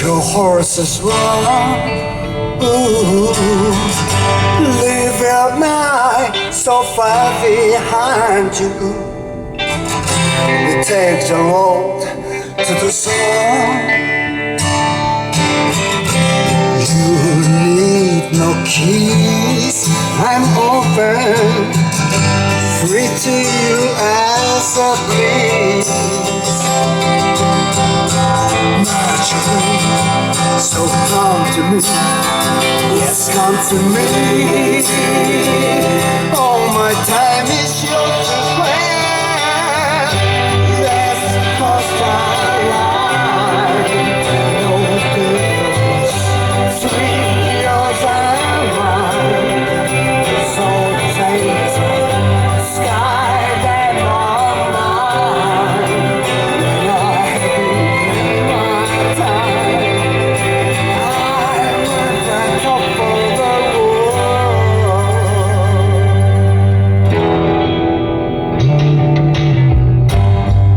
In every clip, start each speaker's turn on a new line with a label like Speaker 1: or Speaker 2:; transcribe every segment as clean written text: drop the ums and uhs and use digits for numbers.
Speaker 1: your horses run. Ooh, leave your night so far behind you. We take the road to the sun. You need no keys, I'm open, free to you as I please. Naturally, so come to me, yes, come to me. All my time is yours to spare. Let's cross our line. No difference, sweet yours and mine. So take the sky that on mine. When I have my time, I want the top of the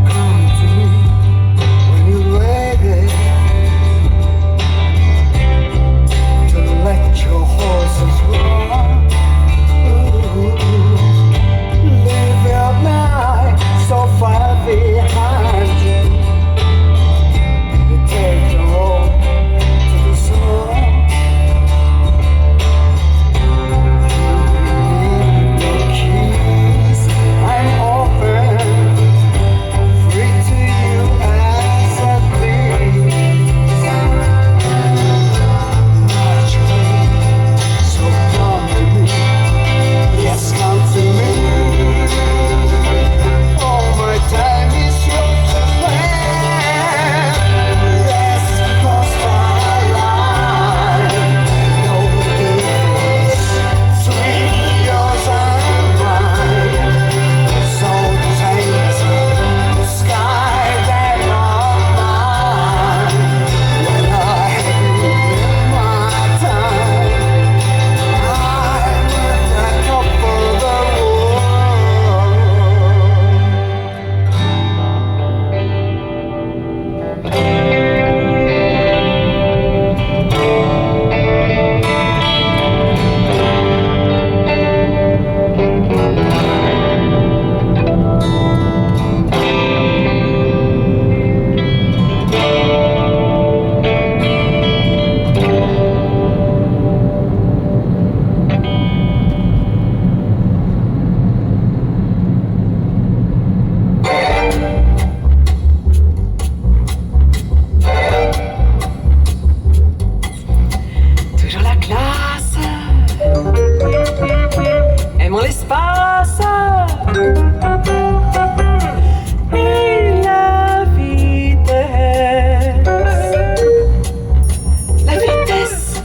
Speaker 1: Come to me when you're ready to let your horses run. Leave your night so far behind you. You take the road to the sun. You need no keys, I'm open, free to you as I please. Naturally, so come to me, yes, come to me. All my time is yours to spare. Let's cross our line. No difference, sweet yours and mine. So take the sky that on mine. When I have you in my time, I'm at the top of the world. Toujours la classe, aimons l'espace et la vitesse. La vitesse,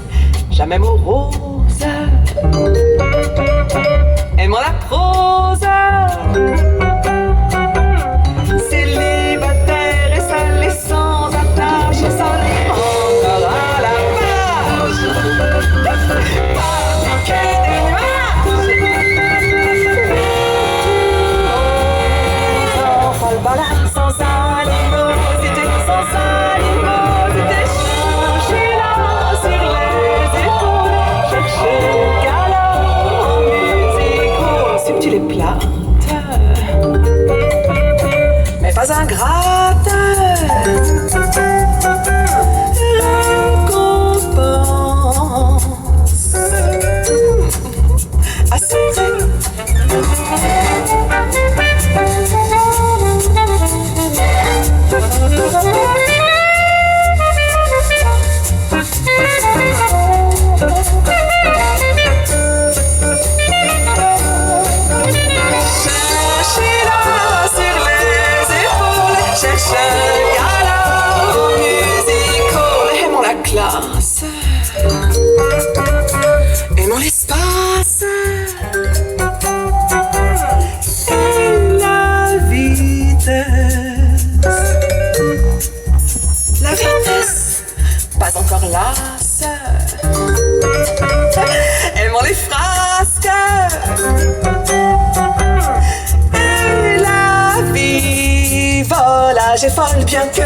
Speaker 1: jamais morose, aimons la prose. Célibataire et seul et sans attache, sans répondre à la page. Pas manquer des nuages. Sans fall-balade, sans animosité, chercher là sur les épaules, chercher le galop en musique, subtil et plate, mais pas ingrate. Récompense assurée. Cherchez-la sur les épaules, cherchez un galop musical. Aimons la classe, aimons l'espace et la vitesse. La vitesse, pas encore lasse. Aimons les frasques et la vie. Volage est folle bien que